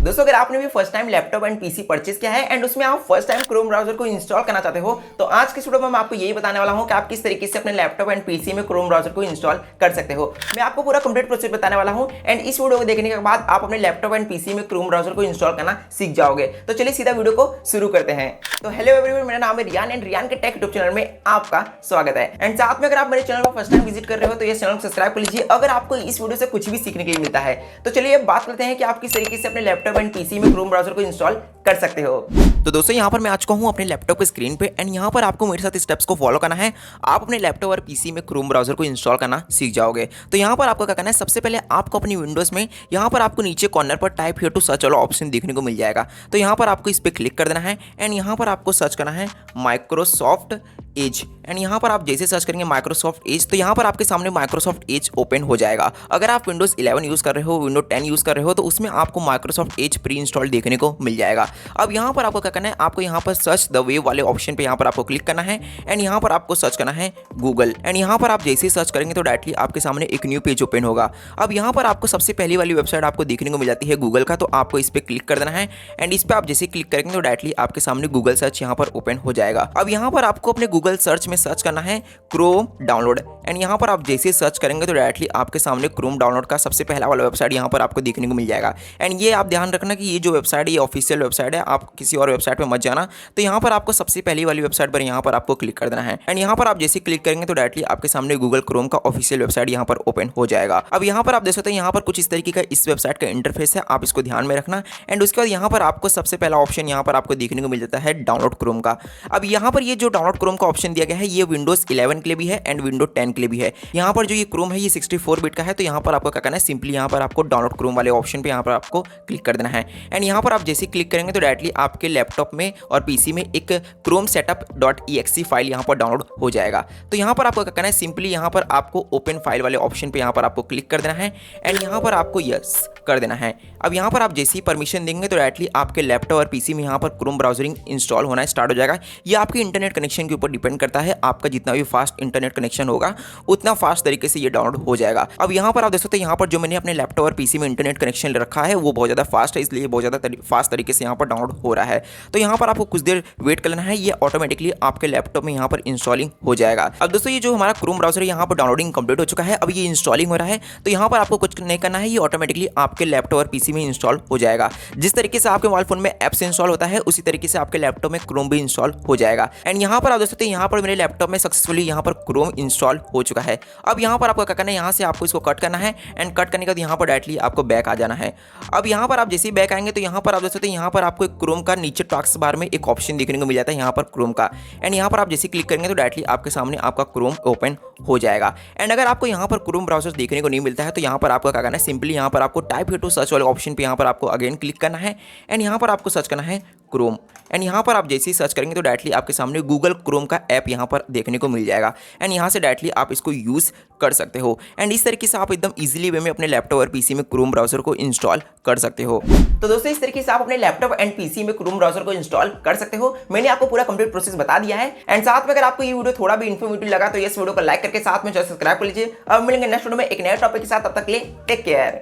दोस्तों अगर आपने भी first time laptop and PC purchase किया है एंड उसमें आप फर्स्ट टाइम क्रोम ब्राउजर को इंस्टॉल करना चाहते हो तो आज की वीडियो में मैं आपको यही बताने वाला हूं कि आप किस तरीके से अपने लैपटॉप एंड पीसी में क्रोम ब्राउजर को इंस्टॉल कर सकते हो। मैं आपको पूरा कंप्लीट प्रोसेस बताने वाला हूं एंड इस वीडियो को देखने के बाद आप अपने लैपटॉप एंड पीसी में क्रोम ब्राउजर को इंस्टॉल करना सीख जाओगे। तो चलिए सीधा वीडियो को शुरू करते हैं। तो हेलो एवरीवन, मेरा नाम है रियान एंड रियान के टेक यूट्यूब चैनल में आपका स्वागत है। एंड साथ में अगर आप मेरे चैनल को फर्स्ट टाइम विजिट कर रहे हो तो ये चैनल को सब्सक्राइब कर लीजिए अगर आपको इस वीडियो से कुछ भी सीखने के लिए मिलता है। तो चलिए बात करते हैं कि आप किस तरीके से अपने लैपटॉप एंड पीसी में क्रोम ब्राउजर को इंस्टॉल कर सकते हो। तो दोस्तों यहाँ पर मैं आज कहूँ अपने लैपटॉप के स्क्रीन पे एंड यहाँ पर आपको मेरे साथ स्टेप्स को फॉलो करना है। आप अपने लैपटॉप और पीसी में क्रोम ब्राउजर को इंस्टॉल करना सीख जाओगे। तो यहाँ पर आपको क्या करना है, सबसे पहले आपको अपनी विंडोज़ में यहाँ पर आपको नीचे कॉर्नर पर टाइप हियर टू सर्च वाला ऑप्शन देखने को मिल जाएगा। तो यहाँ पर आपको इस पर क्लिक कर देना है एंड यहाँ पर आपको सर्च करना है माइक्रोसॉफ्ट एज। एंड यहाँ पर आप जैसे सर्च करेंगे माइक्रोसॉफ्ट एज तो यहाँ पर आपके सामने माइक्रोसॉफ्ट एज ओपन हो जाएगा। अगर आप विंडोज़ 11 यूज़ कर रहे हो, विंडो 10 यूज़ कर रहे हो तो उसमें आपको माइक्रोसॉफ्ट एज प्री इंस्टॉल देखने को मिल जाएगा। अब यहाँ पर आपको क्या करना है, आपको यहाँ पर सर्च द वेब वाले ऑप्शन पे यहाँ पर आपको क्लिक करना है एंड यहाँ पर आपको सर्च करना है गूगल। एंड यहाँ पर आप जैसे ही सर्च करेंगे तो डायरेक्टली आपके सामने एक न्यू पेज ओपन होगा। अब यहाँ पर आपको सबसे पहली वाली वेबसाइट आपको देखने को मिल जाती है गूगल का, तो आपको इस पर क्लिक कर देना है एंड इस पर आप जैसे क्लिक करेंगे तो डायरेक्टली आपके सामने गूगल सर्च यहाँ पर ओपन हो जाएगा। अब यहाँ पर आपको अपने गूगल सर्च में सर्च करना है क्रोम डाउनलोड एंड यहाँ पर आप जैसे सर्च करेंगे तो डायरेक्टली आपके सामने क्रोम डाउनलोड का सबसे पहला वाला वेबसाइट यहाँ पर आपको देखने को मिल जाएगा। एंड ये आप ध्यान रखना कि ये जो वेबसाइट है ये ऑफिशियल वेबसाइट है, आप किसी और वेबसाइट पे मत जाना। तो यहाँ पर आपको सबसे पहली वाली वेबसाइट पर यहाँ पर आपको क्लिक कर देना है एंड यहाँ पर आप जैसे क्लिक करेंगे तो डायरेक्टली आपके सामने गूगल क्रोम का ऑफिशियल वेबसाइट यहाँ पर ओपन हो जाएगा। अब यहाँ पर आप देख सकते हैं यहाँ पर कुछ इस तरीके का इस वेबसाइट का इंटरफेस है, आप इसको ध्यान में रखना। एंड उसके बाद यहाँ पर आपको सबसे पहला ऑप्शन यहाँ पर आपको देखने को मिल जाता है डाउनलोड क्रोम का। अब यहाँ पर ये जो डाउनलोड क्रोम का ऑप्शन दिया गया है ये विंडोज 11 के लिए भी है एंड विंडो 10 के लिए भी है। यहाँ पर जो ये क्रोम है ये 64 बिट का है। तो यहाँ पर आपको क्या करना है, सिंपली यहाँ पर आपको डाउनलोड क्रोम वाले ऑप्शन पे यहाँ पर आपको क्लिक कर देना है एंड यहाँ पर आप जैसे क्लिक करेंगे तो डायरेक्टली आपके लैपटॉप में और पीसी में एक क्रोम setup.exe फाइल यहाँ पर डाउनलोड हो जाएगा। तो यहाँ पर आपको क्या करना है, सिंपली यहाँ पर आपको ओपन फाइल वाले ऑप्शन पे यहाँ पर आपको क्लिक कर देना है एंड यहाँ पर आपको यस कर देना है। अब यहाँ पर आप जैसे ही परमिशन देंगे तो डायरेक्टली आपके लैपटॉप और पीसी में यहाँ पर क्रोम ब्राउजरिंग इंस्टॉल होना स्टार्ट हो जाएगा। ये आपके इंटरनेट कनेक्शन के ऊपर डिपेंड करता है, आपका जितना भी फास्ट इंटरनेट कनेक्शन होगा उतना फास्ट तरीके से ये डाउनलोड हो जाएगा। अब यहाँ पर आप देख सकते हैं यहाँ पर जो मैंने अपने लैपटॉप और पीसी में इंटरनेट कनेक्शन रखा है वो बहुत ज़्यादा फास्ट है, इसलिए बहुत ज़्यादा फास्ट तरीके से यहाँ पर डाउनलोड हो रहा है। तो यहाँ पर आपको कुछ देर वेट कर लेना है, ये ऑटोमेटिकली आपके लैपटॉप में यहाँ पर इंस्टॉलिंग हो जाएगा। अब दोस्तों ये जो हमारा क्रोम ब्राउजर है यहाँ पर डाउनलोडिंग कंप्लीट हो चुका है, अब ये इंस्टॉलिंग हो रहा है। तो यहाँ पर आपको कुछ नहीं करना है, ये ऑटोमेटिकली आपके लैपटॉप और पीसी में इंस्टॉल हो जाएगा। जिस तरीके से आपके मोबाइल फोन में एप्स इंस्टॉल होता है उसी तरीके से आपके लैपटॉप में क्रोम भी इंस्टॉल हो जाएगा। एंड यहाँ पर आप देख सकते हैं यहाँ पर मेरे लैपटॉप में सक्सेसफुली यहाँ पर क्रोम इंस्टॉल हो चुका है। अब यहाँ पर आपको क्या करना है, यहाँ से आपको इसको कट करना है एंड कट करने के बाद यहाँ पर डायरेक्टली आपको बैक आ जाना है। अब यहाँ पर आप जैसे ही बैक आएंगे तो यहाँ पर आप देख सकते हैं यहाँ पर आपको एक क्रोम का नीचे टास्क बार में एक ऑप्शन देखने को मिल जाता है यहाँ पर क्रोम का। एंड यहाँ पर आप जैसे क्लिक करेंगे तो डायरेक्टली आपके सामने आपका क्रोम ओपन हो जाएगा। एंड अगर आपको यहाँ पर क्रोम ब्राउजर देखने को नहीं मिलता है तो यहाँ पर आपको क्या करना है, सिंपली यहाँ पर आपको टाइप हियर टू सर्च वाले ऑप्शन पे यहाँ पर आपको अगेन क्लिक करना है एंड यहाँ पर आपको सर्च करना है क्रोम। एंड यहाँ पर आप जैसे ही सर्च करेंगे तो डायरेक्टली आपके सामने गूगल क्रोम का ऐप यहाँ पर देखने को मिल जाएगा एंड यहाँ से डायरेक्टली आप इसको यूज़ कर सकते हो। एंड इस तरीके से आप एकदम इजीली वे में अपने लैपटॉप और पीसी में क्रोम ब्राउजर को इंस्टॉल कर सकते हो। तो दोस्तों इस तरीके से आप अपने लैपटॉप एंड पीसी में क्रोम ब्राउजर को इंस्टॉल कर सकते हो। मैंने आपको पूरा कंप्लीट प्रोसेस बता दिया है एंड साथ में अगर आपको ये वीडियो थोड़ा भी इन्फॉर्मेटिव लगा तो इस वीडियो को लाइक करके साथ में सब्सक्राइब कर लीजिए। अब मिलेंगे नेक्स्ट वीडियो में एक नए टॉपिक के साथ, तब तक के लिए टेक केयर।